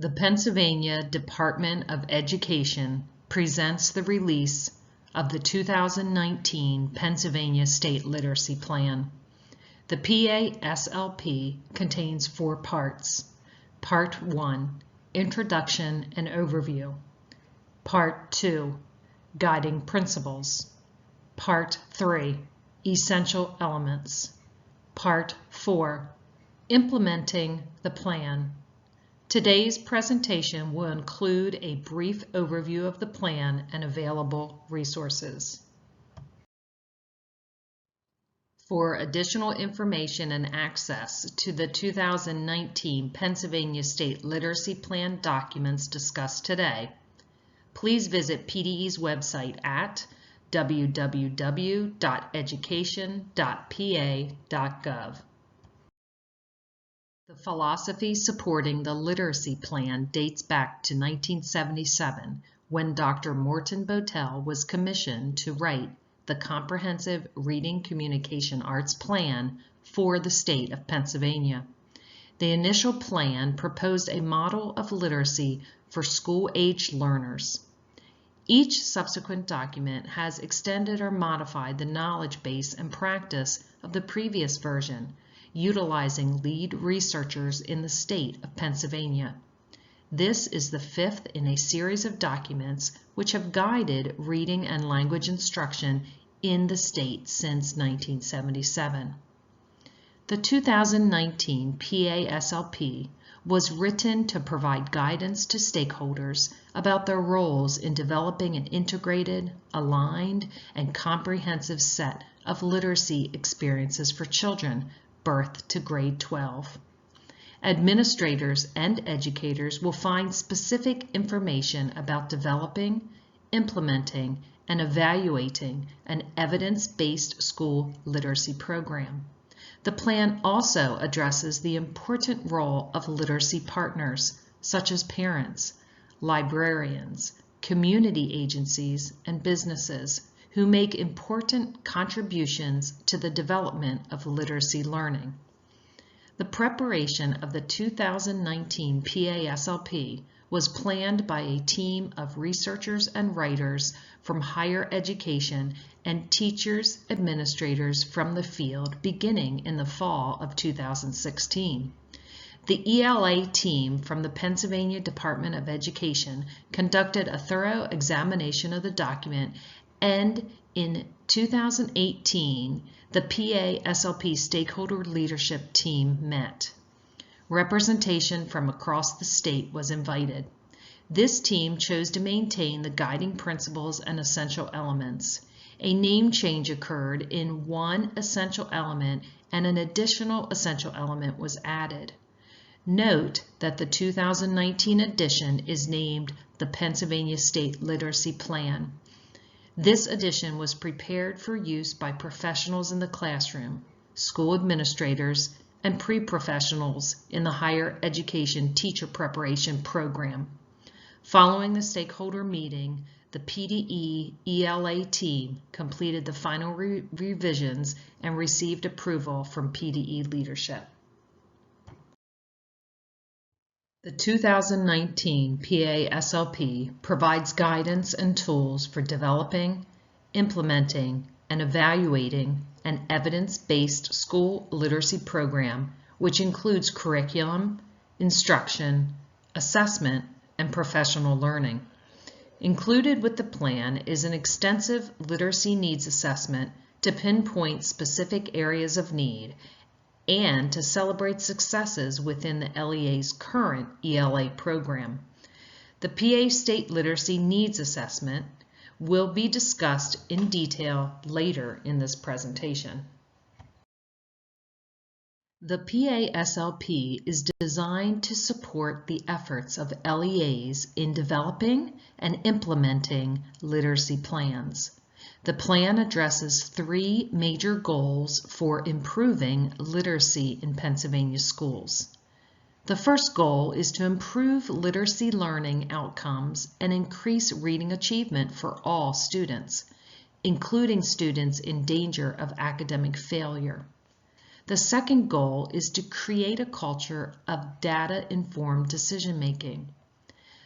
The Pennsylvania Department of Education presents the release of the 2019 Pennsylvania State Literacy Plan. The PASLP contains 4 parts. Part 1, Introduction and Overview. Part 2, Guiding Principles. Part 3, Essential Elements. Part 4, Implementing the Plan. Today's presentation will include a brief overview of the plan and available resources. For additional information and access to the 2019 Pennsylvania State Literacy Plan documents discussed today, please visit PDE's website at www.education.pa.gov. The philosophy supporting the literacy plan dates back to 1977, when Dr. Morton Botel was commissioned to write the Comprehensive Reading Communication Arts Plan for the state of Pennsylvania. The initial plan proposed a model of literacy for school-aged learners. Each subsequent document has extended or modified the knowledge base and practice of the previous version, utilizing lead researchers in the state of Pennsylvania. This is the 5th in a series of documents which have guided reading and language instruction in the state since 1977. The 2019 PASLP was written to provide guidance to stakeholders about their roles in developing an integrated, aligned, and comprehensive set of literacy experiences for children birth to grade 12. Administrators and educators will find specific information about developing, implementing, and evaluating an evidence-based school literacy program. The plan also addresses the important role of literacy partners, such as parents, librarians, community agencies, and businesses, who make important contributions to the development of literacy learning. The preparation of the 2019 PASLP was planned by a team of researchers and writers from higher education and teachers, administrators from the field beginning in the fall of 2016. The ELA team from the Pennsylvania Department of Education conducted a thorough examination of the document, and in 2018, the PASLP stakeholder leadership team met. Representation from across the state was invited. This team chose to maintain the guiding principles and essential elements. A name change occurred in one essential element, and an additional essential element was added. Note that the 2019 edition is named the Pennsylvania State Literacy Plan. This edition was prepared for use by professionals in the classroom, school administrators, and pre-professionals in the higher education teacher preparation program. Following the stakeholder meeting, the PDE ELA team completed the final revisions and received approval from PDE leadership. The 2019 PASLP provides guidance and tools for developing, implementing, and evaluating an evidence-based school literacy program, which includes curriculum, instruction, assessment, and professional learning. Included with the plan is an extensive literacy needs assessment to pinpoint specific areas of need and to celebrate successes within the LEA's current ELA program. The PA State Literacy Needs Assessment will be discussed in detail later in this presentation. The PASLP is designed to support the efforts of LEAs in developing and implementing literacy plans. The plan addresses 3 major goals for improving literacy in Pennsylvania schools. The first goal is to improve literacy learning outcomes and increase reading achievement for all students, including students in danger of academic failure. The second goal is to create a culture of data-informed decision-making.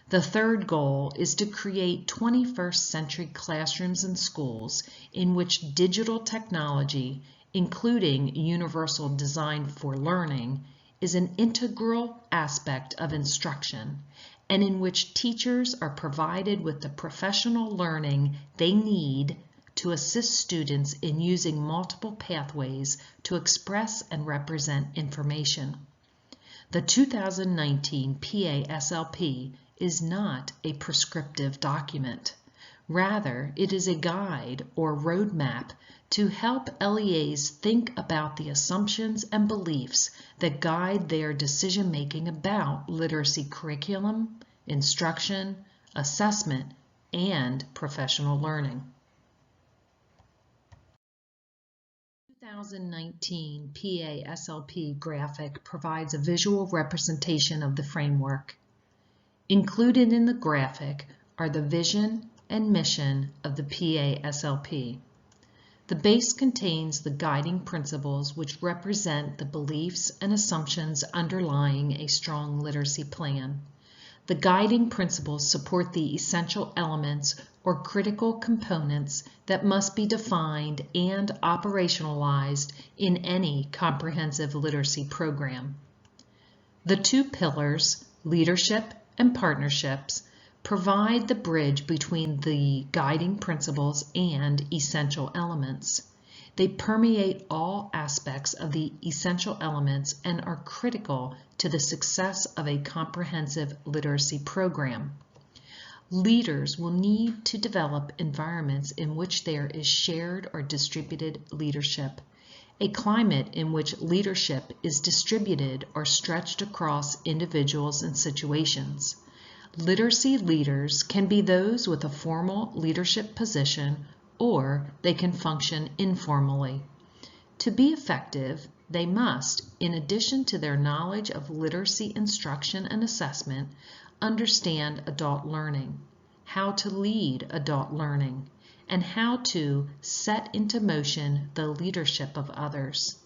The third goal is to create 21st century classrooms and schools in which digital technology, including universal design for learning, is an integral aspect of instruction, and in which teachers are provided with the professional learning they need to assist students in using multiple pathways to express and represent information. The 2019 PASLP is not a prescriptive document. Rather, it is a guide or roadmap to help LEAs think about the assumptions and beliefs that guide their decision-making about literacy curriculum, instruction, assessment, and professional learning. 2019 PASLP graphic provides a visual representation of the framework. Included in the graphic are the vision and mission of the PASLP. The base contains the guiding principles which represent the beliefs and assumptions underlying a strong literacy plan. The guiding principles support the essential elements or critical components that must be defined and operationalized in any comprehensive literacy program. The two pillars, leadership and partnerships, provide the bridge between the guiding principles and essential elements. They permeate all aspects of the essential elements and are critical to the success of a comprehensive literacy program. Leaders will need to develop environments in which there is shared or distributed leadership, a climate in which leadership is distributed or stretched across individuals and situations. Literacy leaders can be those with a formal leadership position, or they can function informally. To be effective, they must, in addition to their knowledge of literacy instruction and assessment, understand adult learning, how to lead adult learning, and how to set into motion the leadership of others.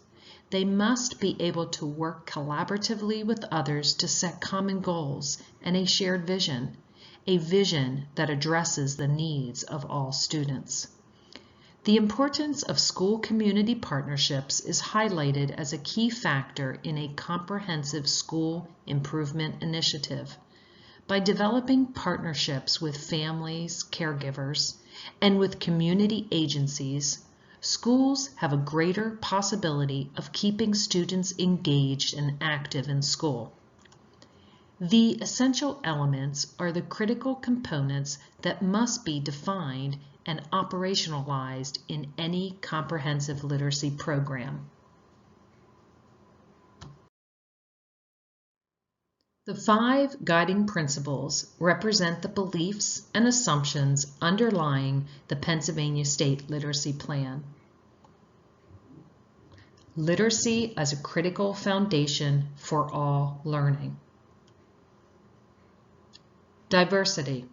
They must be able to work collaboratively with others to set common goals and a shared vision, a vision that addresses the needs of all students. The importance of school community partnerships is highlighted as a key factor in a comprehensive school improvement initiative. By developing partnerships with families, caregivers, and with community agencies, schools have a greater possibility of keeping students engaged and active in school. The essential elements are the critical components that must be defined and operationalized in any comprehensive literacy program. The 5 guiding principles represent the beliefs and assumptions underlying the Pennsylvania State Literacy Plan. Literacy as a critical foundation for all learning. Diversity.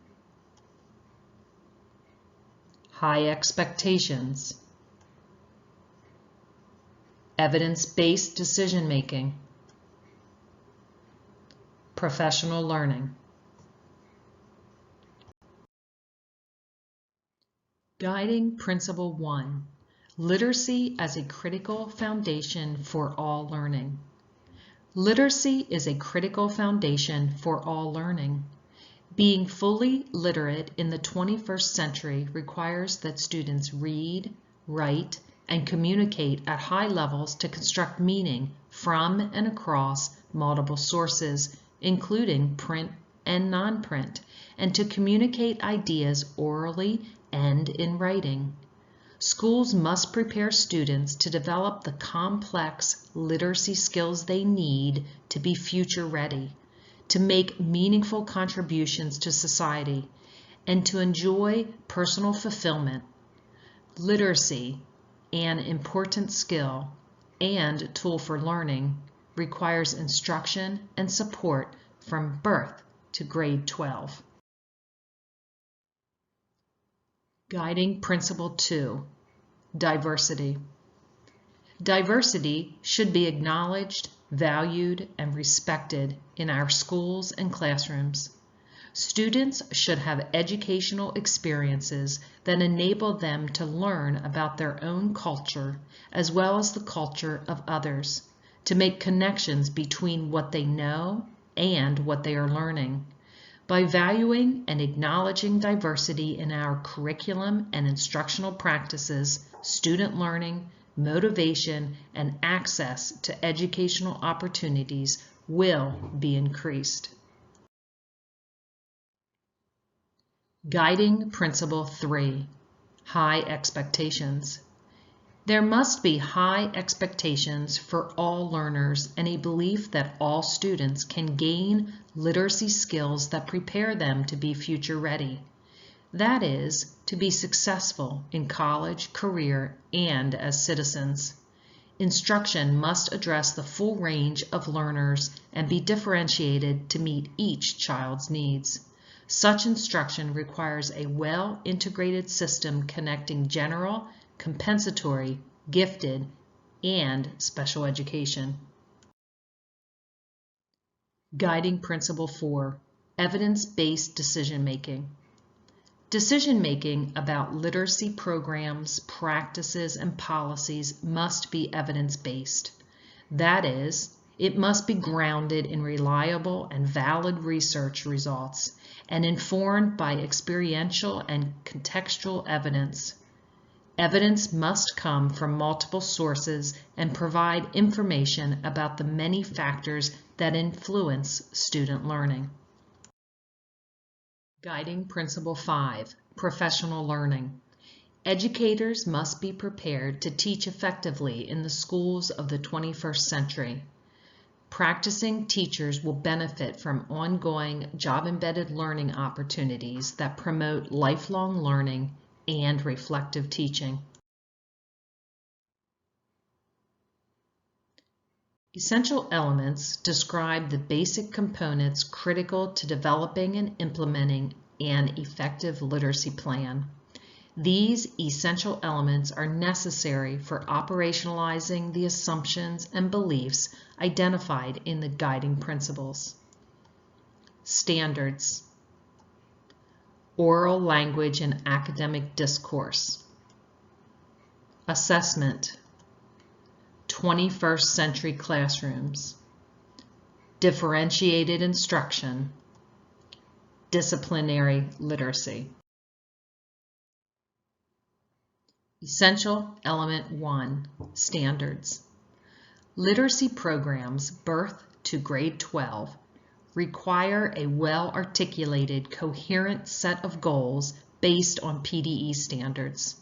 High expectations. Evidence-based decision-making. Professional learning. Guiding Principle 1. Literacy as a critical foundation for all learning. Literacy is a critical foundation for all learning. Being fully literate in the 21st century requires that students read, write, and communicate at high levels to construct meaning from and across multiple sources, including print and non-print, and to communicate ideas orally and in writing. Schools must prepare students to develop the complex literacy skills they need to be future ready, to make meaningful contributions to society, and to enjoy personal fulfillment. Literacy, an important skill and tool for learning, requires instruction and support from birth to grade 12. Guiding Principle 2. Diversity. Diversity should be acknowledged, valued, and respected in our schools and classrooms. Students should have educational experiences that enable them to learn about their own culture as well as the culture of others, to make connections between what they know and what they are learning. By valuing and acknowledging diversity in our curriculum and instructional practices, student learning, motivation, and access to educational opportunities will be increased. Guiding Principle 3, High Expectations. There must be high expectations for all learners and a belief that all students can gain literacy skills that prepare them to be future ready. That is, to be successful in college, career, and as citizens. Instruction must address the full range of learners and be differentiated to meet each child's needs. Such instruction requires a well-integrated system connecting general, compensatory, gifted, and special education. Guiding Principle 4, Evidence-Based Decision-Making. Decision-making about literacy programs, practices, and policies must be evidence-based. That is, it must be grounded in reliable and valid research results and informed by experiential and contextual evidence. Evidence must come from multiple sources and provide information about the many factors that influence student learning. Guiding Principle 5, Professional Learning. Educators must be prepared to teach effectively in the schools of the 21st century. Practicing teachers will benefit from ongoing job-embedded learning opportunities that promote lifelong learning and reflective teaching. Essential elements describe the basic components critical to developing and implementing an effective literacy plan. These essential elements are necessary for operationalizing the assumptions and beliefs identified in the guiding principles. Standards. Oral language and academic discourse. Assessment. 21st century classrooms. Differentiated instruction. Disciplinary literacy. Essential Element 1, Standards. Literacy programs, birth to grade 12, require a well-articulated, coherent set of goals based on PDE standards.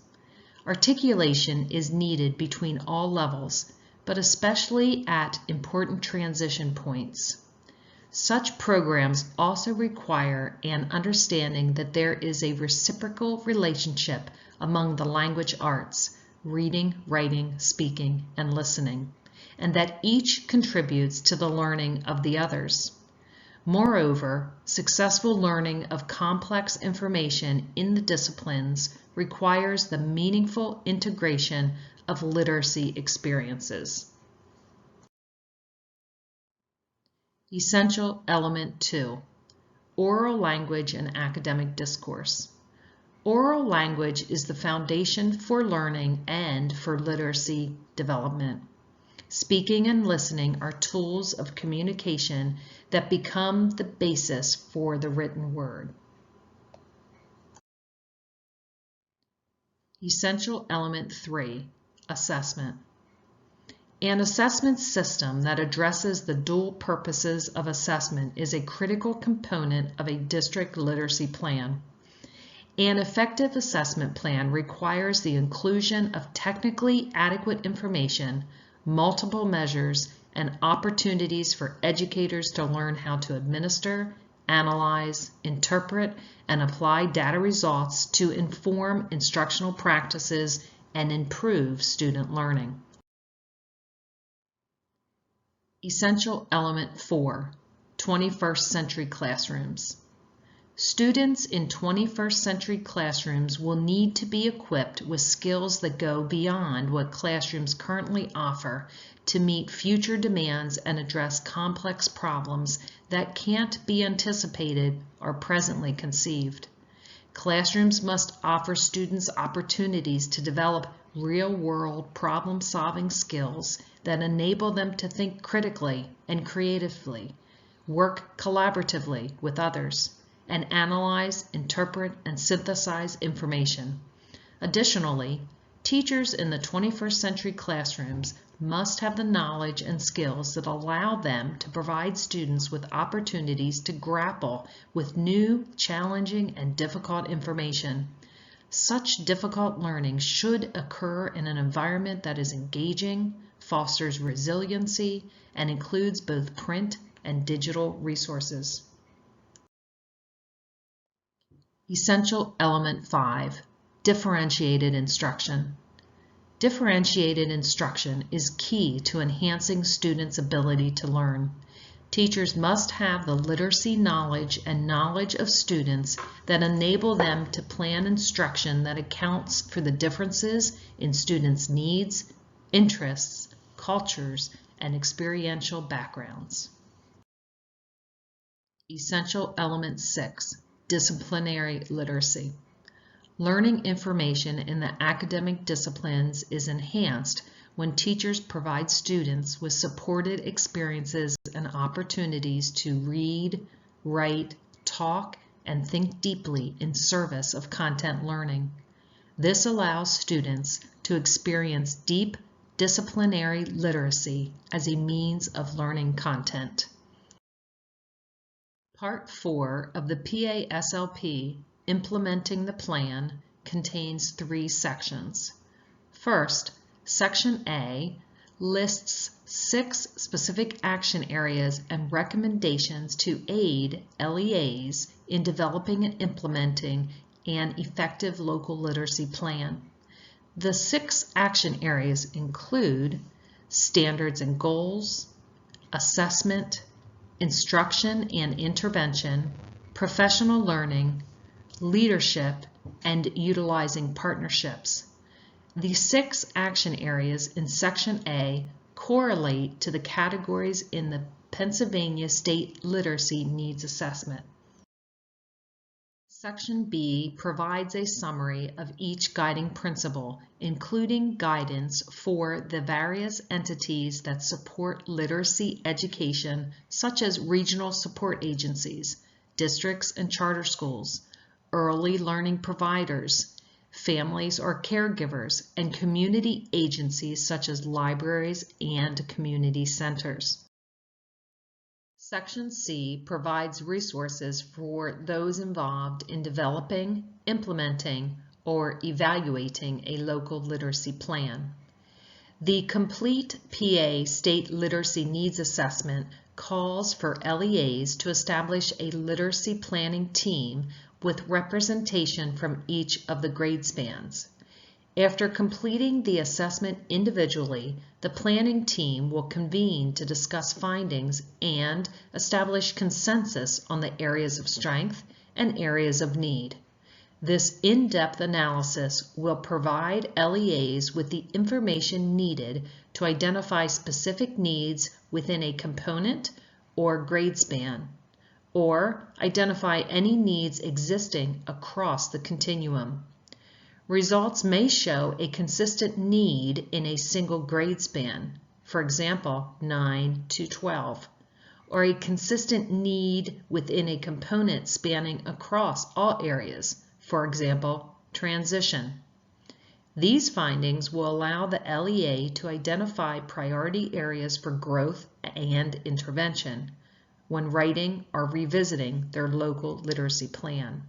Articulation is needed between all levels, but especially at important transition points. Such programs also require an understanding that there is a reciprocal relationship among the language arts, reading, writing, speaking, and listening, and that each contributes to the learning of the others. Moreover, successful learning of complex information in the disciplines requires the meaningful integration of literacy experiences. Essential Element 2, Oral language and academic discourse. Oral language is the foundation for learning and for literacy development. Speaking and listening are tools of communication that become the basis for the written word. Essential Element 3, Assessment. An assessment system that addresses the dual purposes of assessment is a critical component of a district literacy plan. An effective assessment plan requires the inclusion of technically adequate information, multiple measures, and opportunities for educators to learn how to administer, analyze, interpret, and apply data results to inform instructional practices and improve student learning. Essential Element 4, 21st century classrooms. Students in 21st century classrooms will need to be equipped with skills that go beyond what classrooms currently offer to meet future demands and address complex problems that can't be anticipated or presently conceived. Classrooms must offer students opportunities to develop real-world problem-solving skills that enable them to think critically and creatively, work collaboratively with others, and analyze, interpret, and synthesize information. Additionally, teachers in the 21st century classrooms must have the knowledge and skills that allow them to provide students with opportunities to grapple with new, challenging, and difficult information. Such difficult learning should occur in an environment that is engaging, fosters resiliency, and includes both print and digital resources. Essential Element 5, Differentiated Instruction. Differentiated instruction is key to enhancing students' ability to learn. Teachers must have the literacy knowledge and knowledge of students that enable them to plan instruction that accounts for the differences in students' needs, interests, cultures, and experiential backgrounds. Essential Element 6, Disciplinary literacy. Learning information in the academic disciplines is enhanced when teachers provide students with supported experiences and opportunities to read, write, talk, and think deeply in service of content learning. This allows students to experience deep disciplinary literacy as a means of learning content. Part 4 of the PASLP, Implementing the Plan, contains 3 sections. First, Section A lists 6 specific action areas and recommendations to aid LEAs in developing and implementing an effective local literacy plan. The 6 action areas include standards and goals, assessment, instruction and intervention, professional learning, leadership, and utilizing partnerships. The 6 action areas in Section A correlate to the categories in the Pennsylvania State Literacy Needs Assessment. Section B provides a summary of each guiding principle, including guidance for the various entities that support literacy education, such as regional support agencies, districts and charter schools, early learning providers, families or caregivers, and community agencies such as libraries and community centers. Section C provides resources for those involved in developing, implementing, or evaluating a local literacy plan. The Complete PA State Literacy Needs Assessment calls for LEAs to establish a literacy planning team with representation from each of the grade spans. After completing the assessment individually, the planning team will convene to discuss findings and establish consensus on the areas of strength and areas of need. This in-depth analysis will provide LEAs with the information needed to identify specific needs within a component or grade span, or identify any needs existing across the continuum. Results may show a consistent need in a single grade span, for example, 9 to 12, or a consistent need within a component spanning across all areas, for example, transition. These findings will allow the LEA to identify priority areas for growth and intervention when writing or revisiting their local literacy plan.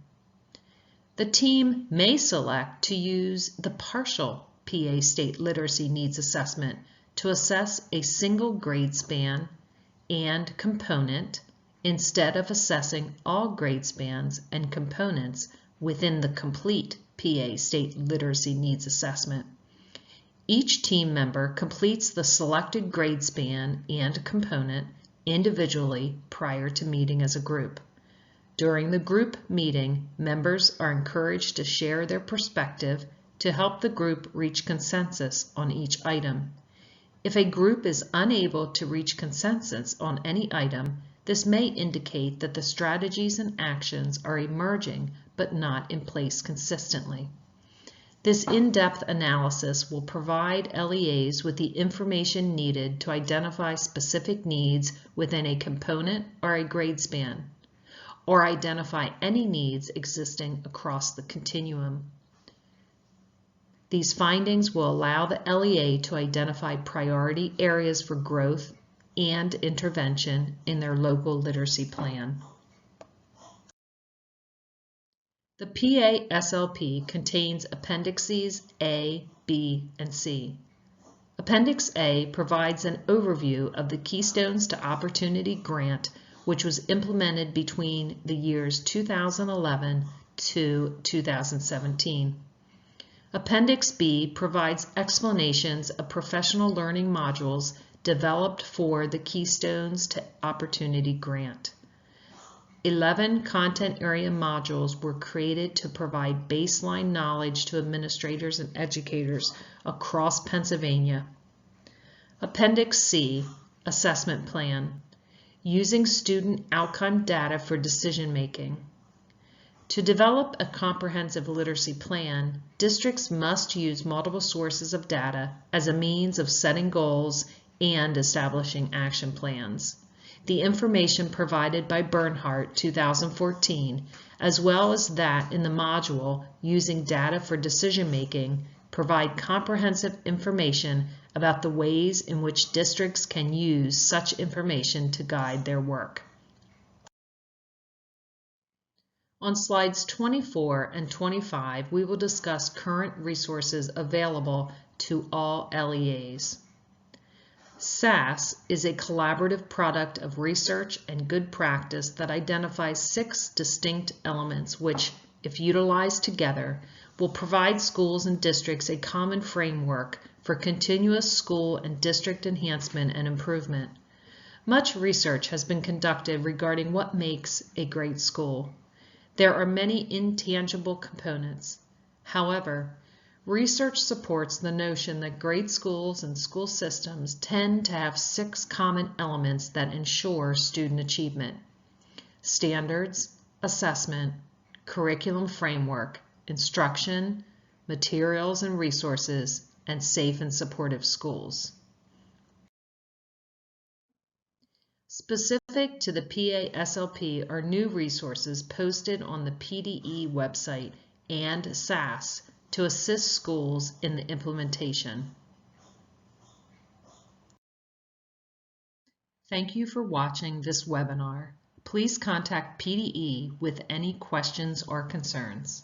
The team may select to use the partial PA State Literacy Needs Assessment to assess a single grade span and component instead of assessing all grade spans and components within the Complete PA State Literacy Needs Assessment. Each team member completes the selected grade span and component individually prior to meeting as a group. During the group meeting, members are encouraged to share their perspective to help the group reach consensus on each item. If a group is unable to reach consensus on any item, this may indicate that the strategies and actions are emerging but not in place consistently. This in-depth analysis will provide LEAs with the information needed to identify specific needs within a component or a grade span, or identify any needs existing across the continuum. These findings will allow the LEA to identify priority areas for growth and intervention in their local literacy plan. The PA-SLP contains Appendices A, B, and C. Appendix A provides an overview of the Keystones to Opportunity grant, which was implemented between the years 2011 to 2017. Appendix B provides explanations of professional learning modules developed for the Keystones to Opportunity grant. 11 content area modules were created to provide baseline knowledge to administrators and educators across Pennsylvania. Appendix C, Assessment Plan, using student outcome data for decision making. To develop a comprehensive literacy plan, districts must use multiple sources of data as a means of setting goals and establishing action plans. The information provided by Bernhardt 2014, as well as that in the module using data for decision making, provide comprehensive information about the ways in which districts can use such information to guide their work. On slides 24 and 25, we will discuss current resources available to all LEAs. SAS is a collaborative product of research and good practice that identifies 6 distinct elements which, if utilized together, will provide schools and districts a common framework for continuous school and district enhancement and improvement. Much research has been conducted regarding what makes a great school. There are many intangible components. However, research supports the notion that great schools and school systems tend to have 6 common elements that ensure student achievement: standards, assessment, curriculum framework, instruction, materials and resources, and safe and supportive schools. Specific to the PA-SLP are new resources posted on the PDE website and SAS to assist schools in the implementation. Thank you for watching this webinar. Please contact PDE with any questions or concerns.